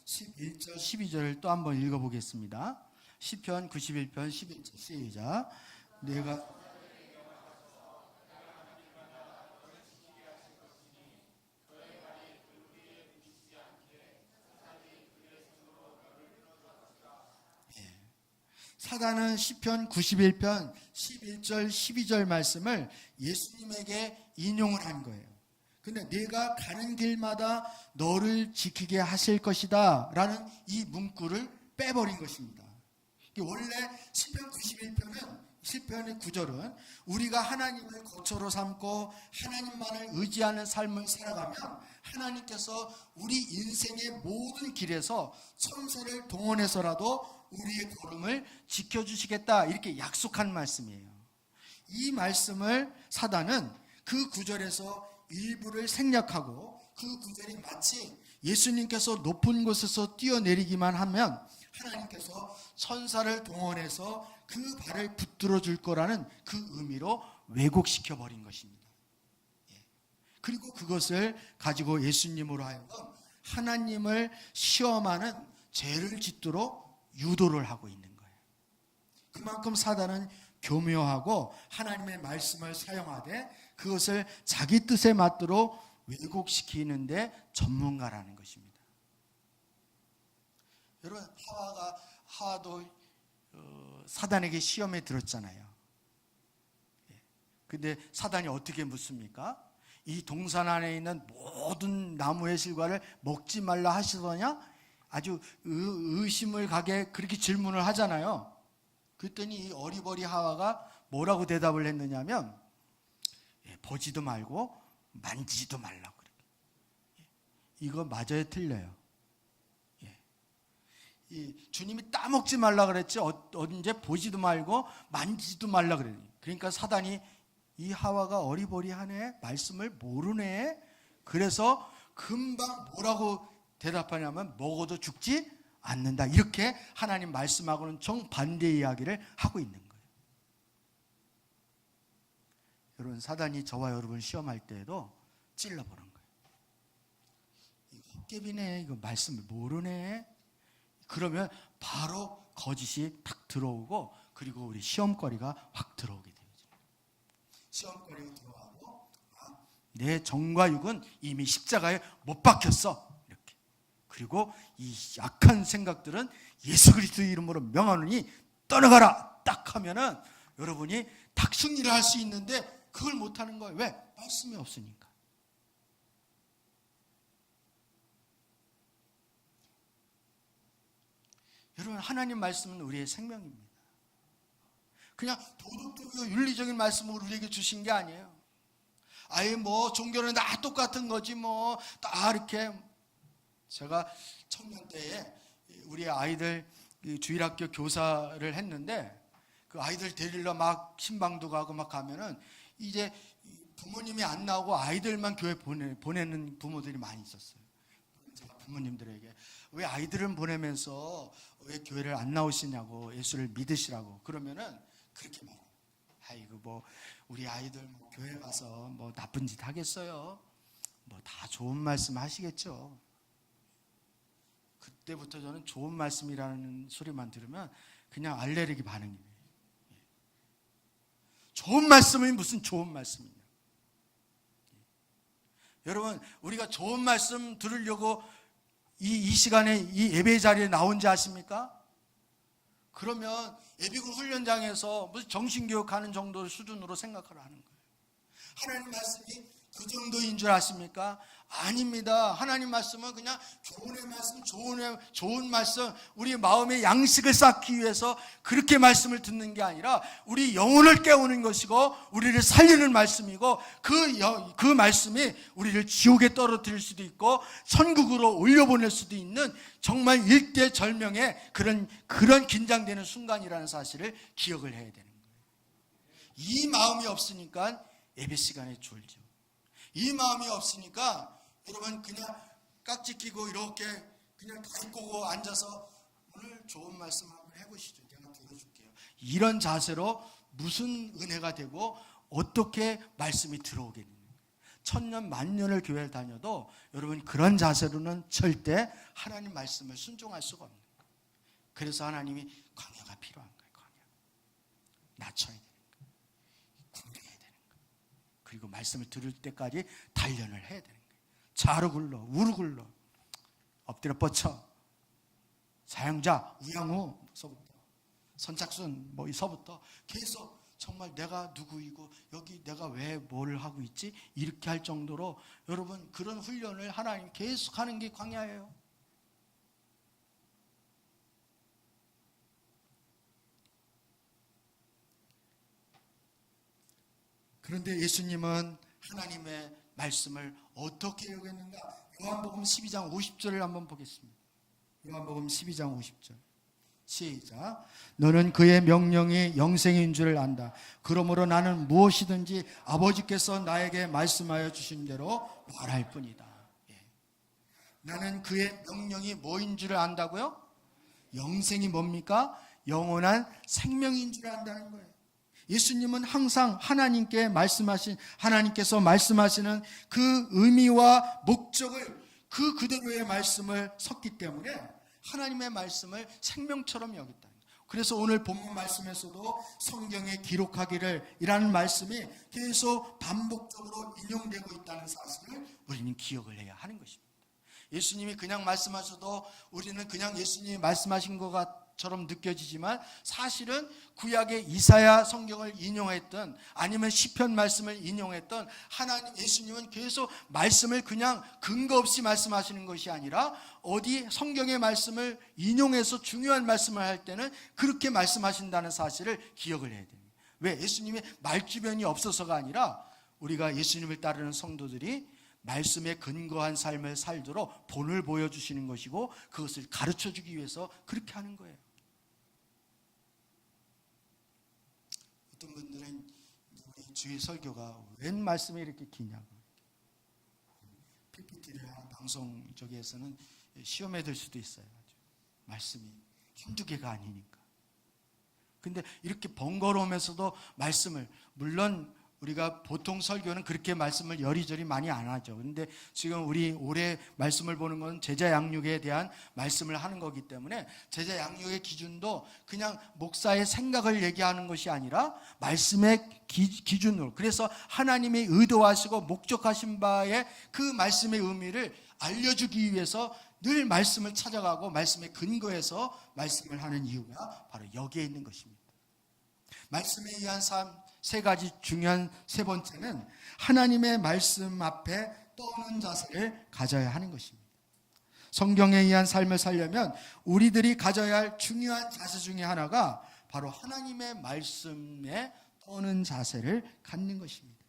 11절 12절을 또 한번 읽어보겠습니다. 시편 91편 11절 시작. 내가 사단은 시편 91편 11절 12절 말씀을 예수님에게 인용을 한 거예요. 근데 내가 가는 길마다 너를 지키게 하실 것이다 라는 이 문구를 빼버린 것입니다. 원래 시편 91편은 시편의 9절은 우리가 하나님을 거처로 삼고 하나님만을 의지하는 삶을 살아가면 하나님께서 우리 인생의 모든 길에서 천사를 동원해서라도 우리의 걸음을 지켜주시겠다, 이렇게 약속한 말씀이에요. 이 말씀을 사단은 그 구절에서 일부를 생략하고 그 구절이 마치 예수님께서 높은 곳에서 뛰어내리기만 하면 하나님께서 천사를 동원해서 그 발을 붙들어 줄 거라는 그 의미로 왜곡시켜 버린 것입니다. 그리고 그것을 가지고 예수님으로 하여금 하나님을 시험하는 죄를 짓도록 유도를 하고 있는 거예요. 그만큼 사단은 교묘하고 하나님의 말씀을 사용하되 그것을 자기 뜻에 맞도록 왜곡시키는데 전문가라는 것입니다. 여러분, 하와도 사단에게 시험에 들었잖아요. 근데 사단이 어떻게 묻습니까? 이 동산 안에 있는 모든 나무의 실과를 먹지 말라 하시더냐? 아주 의심을 가게 그렇게 질문을 하잖아요. 그랬더니 이 어리버리 하와가 뭐라고 대답을 했느냐면 보지도 말고 만지지도 말라고 그래요. 이거 맞아요, 틀려요? 주님이 따먹지 말라 그랬지 언제 보지도 말고 만지지도 말라 그래요. 그러니까 사단이 이 하와가 어리버리하네, 말씀을 모르네, 그래서 금방 뭐라고 대답하냐면 먹어도 죽지 않는다, 이렇게 하나님 말씀하고는 정반대 이야기를 하고 있는 거예요. 그런 사단이 저와 여러분을 시험할 때에도 찔러보는 거예요. 헛개비네, 이거 말씀을 모르네. 그러면 바로 거짓이 탁 들어오고, 그리고 우리 시험거리가 확 들어오게 되죠. 시험거리가 들어가고, 내 정과 육은 이미 십자가에 못 박혔어, 이렇게. 그리고 이 약한 생각들은 예수 그리스도의 이름으로 명하노니 떠나가라, 딱 하면은 여러분이 딱 승리를 할 수 있는데 그걸 못하는 거예요. 왜? 말씀이 없으니까. 여러분, 하나님 말씀은 우리의 생명입니다. 그냥 도덕적이고 윤리적인 말씀을 우리에게 주신 게 아니에요. 아예 뭐 종교는 다 똑같은 거지 뭐 다 이렇게. 제가 청년 때에 우리 아이들 주일학교 교사를 했는데, 그 아이들 데리러 막 신방도 가고 막 가면은 이제 부모님이 안 나오고 아이들만 교회 보내는 부모들이 많이 있었어요. 제가 부모님들에게 왜 아이들은 보내면서 왜 교회를 안 나오시냐고, 예수를 믿으시라고. 그러면은 그렇게 말해요. 아이고 뭐 우리 아이들 뭐 교회 가서 뭐 나쁜 짓 하겠어요? 뭐 다 좋은 말씀 하시겠죠. 그때부터 저는 좋은 말씀이라는 소리만 들으면 그냥 알레르기 반응이에요. 좋은 말씀이 무슨 좋은 말씀이냐. 여러분, 우리가 좋은 말씀 들으려고 이 시간에 이 예배 자리에 나온지 아십니까? 그러면 예비군 훈련장에서 무슨 정신교육하는 정도 수준으로 생각을 하는 거예요. 하나님 말씀이 그 정도인 줄 아십니까? 아닙니다. 하나님 말씀은 그냥 교훈의 말씀, 좋은 말씀, 우리 마음의 양식을 쌓기 위해서 그렇게 말씀을 듣는 게 아니라 우리 영혼을 깨우는 것이고 우리를 살리는 말씀이고, 그 말씀이 우리를 지옥에 떨어뜨릴 수도 있고 천국으로 올려보낼 수도 있는 정말 일대절명의 그런 긴장되는 순간이라는 사실을 기억을 해야 되는 거예요. 이 마음이 없으니까 예배 시간에 졸죠. 이 마음이 없으니까 여러분 그냥 깍지 끼고 이렇게 그냥 다리 꼬고 앉아서 오늘 좋은 말씀 한번 해보시죠. 제가 들어줄게요. 이런 자세로 무슨 은혜가 되고 어떻게 말씀이 들어오겠느냐. 천년 만년을 교회를 다녀도 여러분 그런 자세로는 절대 하나님 말씀을 순종할 수가 없는 거예요. 그래서 하나님이 광야가 필요한 거예요. 광야. 낮춰야 되는 거예요. 궁리해야 되는 거예요. 그리고 말씀을 들을 때까지 단련을 해야 되는 거예요. 좌로 굴러, 우로 굴러, 엎드려 뻗쳐, 사형자, 우양우서부터, 선착순 뭐서부터 계속 정말 내가 누구이고 여기 내가 왜 뭘 하고 있지? 이렇게 할 정도로 여러분 그런 훈련을 하나님 계속 하는 게 광야예요. 그런데 예수님은 하나님의 말씀을 어떻게 여겼는가? 요한복음 12장 50절을 한번 보겠습니다. 요한복음 12장 50절. 시작. 너는 그의 명령이 영생인 줄을 안다. 그러므로 나는 무엇이든지 아버지께서 나에게 말씀하여 주신 대로 말할 뿐이다. 나는 그의 명령이 뭐인 줄을 안다고요? 영생이 뭡니까? 영원한 생명인 줄 안다는 거예요. 예수님은 항상 하나님께서 말씀하시는 그 의미와 목적을 그대로의 말씀을 섞기 때문에 하나님의 말씀을 생명처럼 여겼다. 그래서 오늘 본문 말씀에서도 성경에 기록하기를 이라는 말씀이 계속 반복적으로 인용되고 있다는 사실을 우리는 기억을 해야 하는 것입니다. 예수님이 그냥 말씀하셔도 우리는 그냥 예수님이 말씀하신 것처럼 느껴지지만 사실은 구약의 이사야 성경을 인용했던 아니면 시편 말씀을 인용했던 하나님 예수님은 계속 말씀을 그냥 근거 없이 말씀하시는 것이 아니라 어디 성경의 말씀을 인용해서 중요한 말씀을 할 때는 그렇게 말씀하신다는 사실을 기억을 해야 됩니다. 왜? 예수님의 말주변이 없어서가 아니라 우리가 예수님을 따르는 성도들이 말씀에 근거한 삶을 살도록 본을 보여주시는 것이고 그것을 가르쳐주기 위해서 그렇게 하는 거예요. 어떤 분들은 우리 주일 설교가 웬 말씀이 이렇게 기냐고, PPT를 하는 방송 쪽에서는 시험에 들 수도 있어요. 말씀이 한두 개가 아니니까. 근데 이렇게 번거로우면서도 말씀을, 물론 우리가 보통 설교는 그렇게 말씀을 여리저리 많이 안 하죠. 그런데 지금 우리 올해 말씀을 보는 건 제자 양육에 대한 말씀을 하는 거기 때문에 제자 양육의 기준도 그냥 목사의 생각을 얘기하는 것이 아니라 말씀의 기준으로, 그래서 하나님이 의도하시고 목적하신 바의 그 말씀의 의미를 알려주기 위해서 늘 말씀을 찾아가고 말씀의 근거에서 말씀을 하는 이유가 바로 여기에 있는 것입니다. 말씀에 의한 삶 세 가지 중요한 세 번째는 하나님의 말씀 앞에 떠는 자세를 가져야 하는 것입니다. 성경에 의한 삶을 살려면 우리들이 가져야 할 중요한 자세 중에 하나가 바로 하나님의 말씀에 떠는 자세를 갖는 것입니다.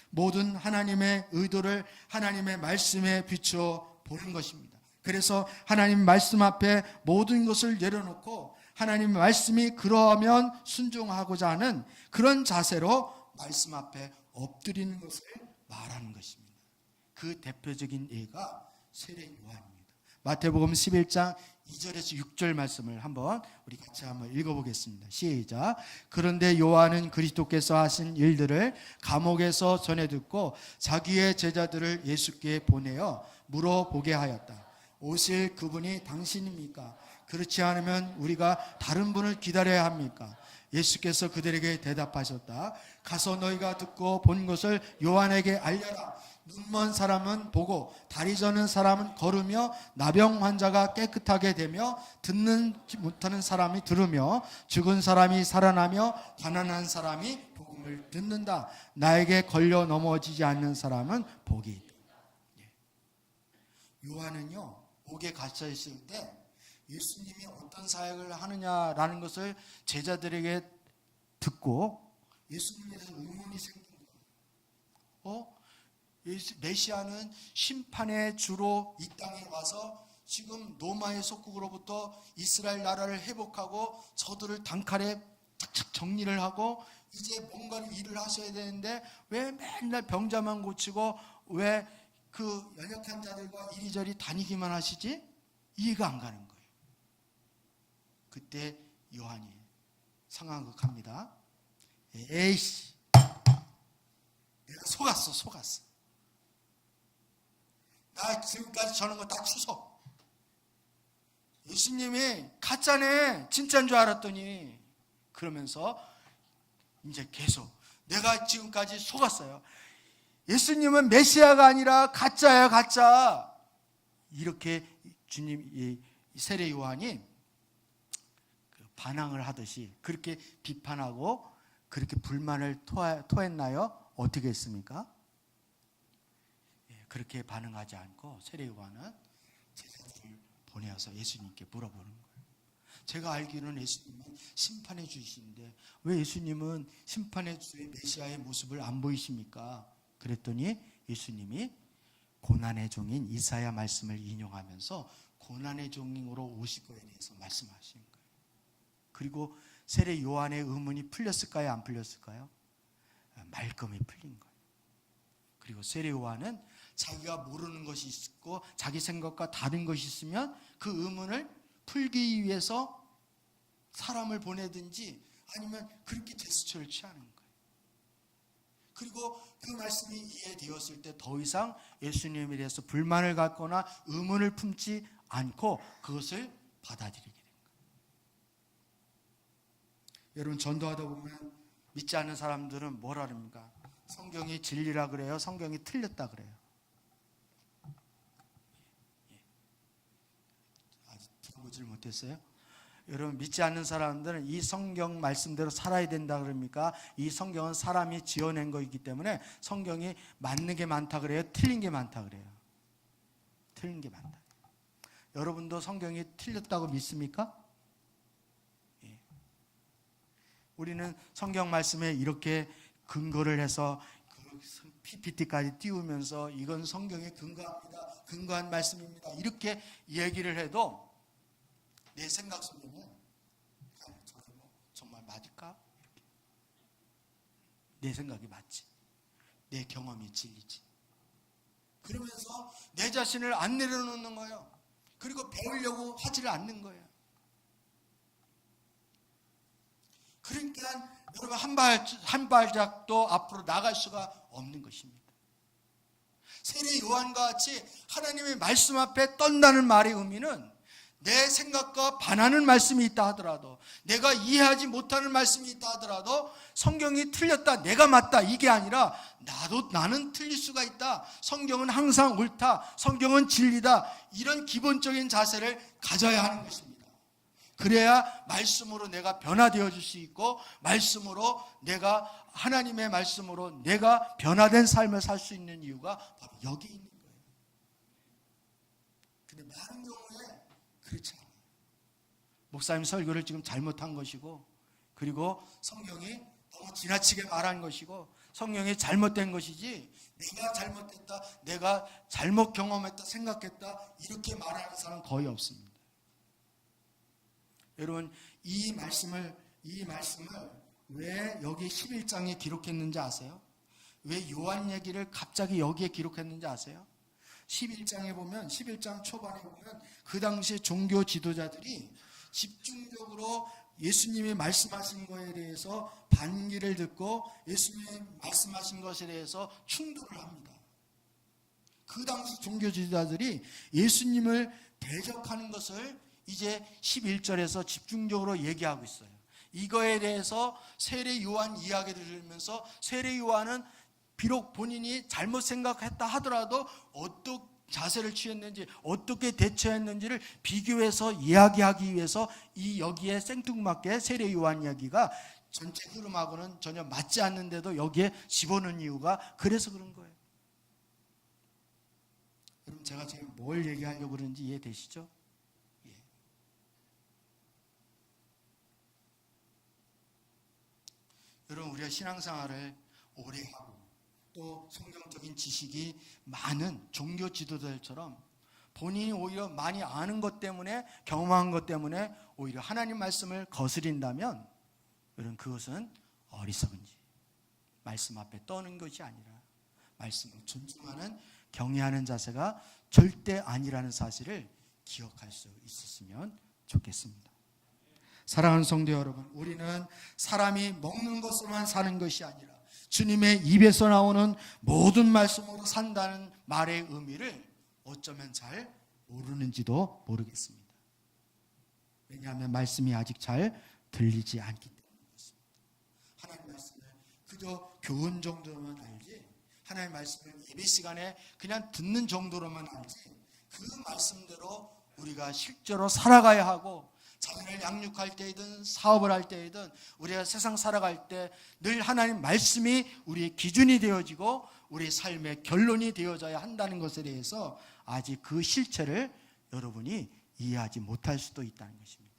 모든 하나님의 의도를 하나님의 말씀에 비추어 보는 것입니다. 그래서 하나님 말씀 앞에 모든 것을 내려놓고 하나님 말씀이 그러하면 순종하고자 하는 그런 자세로 말씀 앞에 엎드리는 것을 말하는 것입니다. 그 대표적인 예가 세례 요한입니다. 마태복음 11장 2절에서 6절 말씀을 한번 우리 같이 한번 읽어보겠습니다. 시작. 그런데 요한은 그리스도께서 하신 일들을 감옥에서 전해 듣고 자기의 제자들을 예수께 보내어 물어보게 하였다. 오실 그분이 당신입니까? 그렇지 않으면 우리가 다른 분을 기다려야 합니까? 예수께서 그들에게 대답하셨다. 가서 너희가 듣고 본 것을 요한에게 알려라. 눈먼 사람은 보고 다리 저는 사람은 걸으며 나병 환자가 깨끗하게 되며 듣는 못하는 사람이 들으며 죽은 사람이 살아나며 가난한 사람이 복음을 듣는다. 나에게 걸려 넘어지지 않는 사람은 복이 있다. 요한은요, 옥에 갇혀 있을 때 예수님이 어떤 사역을 하느냐라는 것을 제자들에게 듣고 예수님에 대해서 의문이 생긴 거예요. 메시아는 심판의 주로 이 땅에 와서 지금 로마의 속국으로부터 이스라엘 나라를 회복하고 저들을 단칼에 착착 정리를 하고 이제 뭔가를 일을 하셔야 되는데 왜 맨날 병자만 고치고 왜 그 연약한 자들과 이리저리 다니기만 하시지? 이해가 안 가는 거예요. 그때 요한이 상황극합니다. 에이씨, 내가 속았어. 나 지금까지 저런 거 다 취소. 예수님이 가짜네, 진짜인 줄 알았더니, 그러면서 이제 계속 내가 지금까지 속았어요. 예수님은 메시아가 아니라 가짜야, 가짜. 이렇게 주님, 이 세례 요한이 반항을 하듯이 그렇게 비판하고 그렇게 불만을 토했나요? 어떻게 했습니까? 그렇게 반응하지 않고 세례 요한은 제자들을 보내어서 예수님께 물어보는 거예요. 제가 알기로는 예수님은 심판의 주이신데 왜 예수님은 심판의 주의 메시아의 모습을 안 보이십니까? 그랬더니 예수님이 고난의 종인 이사야 말씀을 인용하면서 고난의 종으로 오실 거에 대해서 말씀하시는 거예요. 그리고 세례 요한의 의문이 풀렸을까요? 안 풀렸을까요? 말끔히 풀린 거예요. 그리고 세례 요한은 자기가 모르는 것이 있고 자기 생각과 다른 것이 있으면 그 의문을 풀기 위해서 사람을 보내든지 아니면 그렇게 제스처를 취하는 거예요. 그리고 그 말씀이 이해되었을 때 더 이상 예수님에 대해서 불만을 갖거나 의문을 품지 않고 그것을 받아들이게 됩니다. 여러분, 전도하다 보면 믿지 않는 사람들은 뭐라 합니까? 성경이 진리라 그래요? 성경이 틀렸다 그래요? 아직 들어보질 못했어요? 여러분, 믿지 않는 사람들은 이 성경 말씀대로 살아야 된다 그럽니까? 이 성경은 사람이 지어낸 거이기 때문에 성경이 맞는 게 많다 그래요? 틀린 게 많다 그래요? 틀린 게 많다. 여러분도 성경이 틀렸다고 믿습니까? 예. 우리는 성경 말씀에 이렇게 근거를 해서 PPT까지 띄우면서 이건 성경에 근거합니다. 근거한 말씀입니다. 이렇게 얘기를 해도 내 생각 속에는 정말 맞을까? 내 생각이 맞지. 내 경험이 진리지. 그러면서 내 자신을 안 내려놓는 거예요. 그리고 배우려고 하지를 않는 거예요. 그러니까 여러분 한 발짝도 앞으로 나갈 수가 없는 것입니다. 세례 요한과 같이 하나님의 말씀 앞에 떤다는 말의 의미는 내 생각과 반하는 말씀이 있다 하더라도, 내가 이해하지 못하는 말씀이 있다 하더라도 성경이 틀렸다, 내가 맞다, 이게 아니라 나는 틀릴 수가 있다, 성경은 항상 옳다, 성경은 진리다, 이런 기본적인 자세를 가져야 하는 것입니다. 그래야 말씀으로 내가 변화되어질 수 있고, 말씀으로 내가, 하나님의 말씀으로 내가 변화된 삶을 살 수 있는 이유가 바로 여기 있는 거예요. 근데 많은 경우에 그렇지 않아요. 목사님 설교를 지금 잘못한 것이고, 그리고 성경이 너무 지나치게 말한 것이고, 성경이 잘못된 것이지, 내가 잘못했다, 내가 잘못 경험했다, 생각했다, 이렇게 말하는 사람은 거의 없습니다. 여러분, 이 말씀을 왜 여기 11장에 기록했는지 아세요? 왜 요한 얘기를 갑자기 여기에 기록했는지 아세요? 11장에 보면, 11장 초반에 보면 그 당시 종교 지도자들이 집중적으로 예수님이 말씀하신 것에 대해서 반기를 듣고 예수님이 말씀하신 것에 대해서 충돌을 합니다. 그 당시 종교 지도자들이 예수님을 대적하는 것을 이제 11절에서 집중적으로 얘기하고 있어요. 이거에 대해서 세례 요한 이야기를 들으면서 세례 요한은 비록 본인이 잘못 생각했다 하더라도 어떻게 자세를 취했는지, 어떻게 대처했는지를 비교해서 이야기하기 위해서 여기에 생뚱맞게 세례 요한 이야기가 전체 흐름하고는 전혀 맞지 않는데도 여기에 집어넣은 이유가 그래서 그런 거예요. 여러분, 제가 지금 뭘 얘기하려고 그러는지 이해되시죠? 예. 여러분, 우리가 신앙생활을 오래 하고 또 성경적인 지식이 많은 종교 지도자들처럼 본인이 오히려 많이 아는 것 때문에, 경험한 것 때문에 오히려 하나님 말씀을 거스린다면, 여러분, 그것은 어리석은지, 말씀 앞에 떠는 것이 아니라 말씀을 존중하는, 경외하는 자세가 절대 아니라는 사실을 기억할 수 있었으면 좋겠습니다. 사랑하는 성도 여러분, 우리는 사람이 먹는 것으로만 사는 것이 아니라 주님의 입에서 나오는 모든 말씀으로 산다는 말의 의미를 어쩌면 잘 모르는지도 모르겠습니다. 왜냐하면 말씀이 아직 잘 들리지 않기 때문입니다. 하나님 말씀을 그저 교훈 정도로만 알지, 하나님 말씀을 예배 시간에 그냥 듣는 정도로만 알지, 그 말씀대로 우리가 실제로 살아가야 하고, 자녀를 양육할 때이든 사업을 할 때이든 우리가 세상 살아갈 때 늘 하나님 말씀이 우리의 기준이 되어지고 우리의 삶의 결론이 되어져야 한다는 것에 대해서 아직 그 실체를 여러분이 이해하지 못할 수도 있다는 것입니다.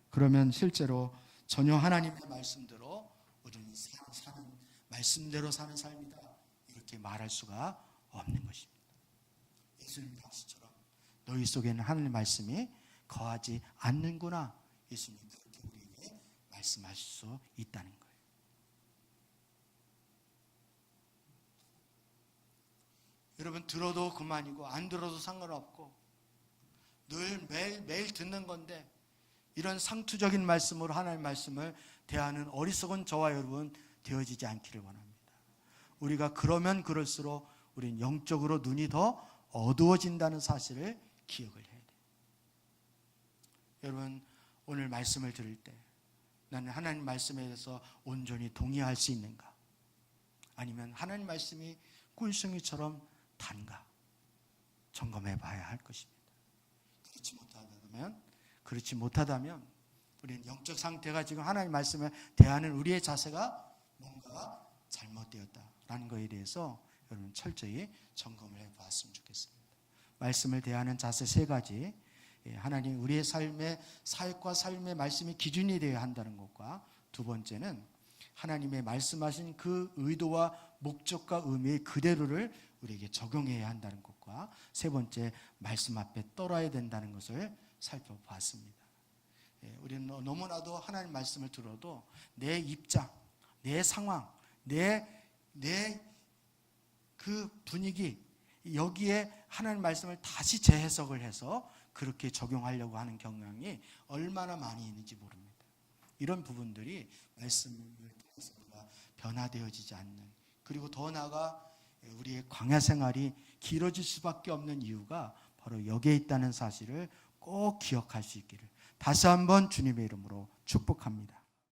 그러면 실제로 전혀 하나님의 말씀대로 우리는 사는, 말씀대로 사는 삶이다, 이렇게 말할 수가 없는 것입니다. 예수님 당시처럼 너희 속에는 하나님의 말씀이 거하지 않는구나, 예수님 그렇게 우리에게 말씀하실 수 있다는 거예요. 여러분, 들어도 그만이고 안 들어도 상관없고 늘 매일 듣는 건데, 이런 상투적인 말씀으로 하나님의 말씀을 대하는 어리석은 저와 여러분 되어지지 않기를 원합니다. 우리가 그러면 그럴수록 우리는 영적으로 눈이 더 어두워진다는 사실을 기억을 해야 돼요. 여러분, 오늘 말씀을 들을 때 나는 하나님 말씀에 대해서 온전히 동의할 수 있는가? 아니면 하나님 말씀이 꿀송이처럼 단가? 점검해 봐야 할 것입니다. 그렇지 못하다면 우리는 영적 상태가 지금 하나님 말씀을 대하는 우리의 자세가 뭔가 잘못되었다라는 것에 대해서 여러분 철저히 점검을 해 보았으면 좋겠습니다. 말씀을 대하는 자세 3가지, 하나님 우리의 삶의 사역과 삶의 말씀이 기준이 되어야 한다는 것과, 두 번째는 하나님의 말씀하신 그 의도와 목적과 의미 그대로를 우리에게 적용해야 한다는 것과, 세 번째 말씀 앞에 떨어야 된다는 것을 살펴봤습니다. 우리는 너무나도 하나님 말씀을 들어도 내 입장, 내 상황, 내 그 분위기, 여기에 하나님 말씀을 다시 재해석을 해서 그렇게 적용하려고 하는 경향이 얼마나 많이 있는지 모릅니다. 이런 부분들이 말씀을 통해서 우리가 변화되어지지 않는, 그리고 더 나아가 우리의 광야 생활이 길어질 수밖에 없는 이유가 바로 여기에 있다는 사실을 꼭 기억할 수 있기를 다시 한번 주님의 이름으로 축복합니다.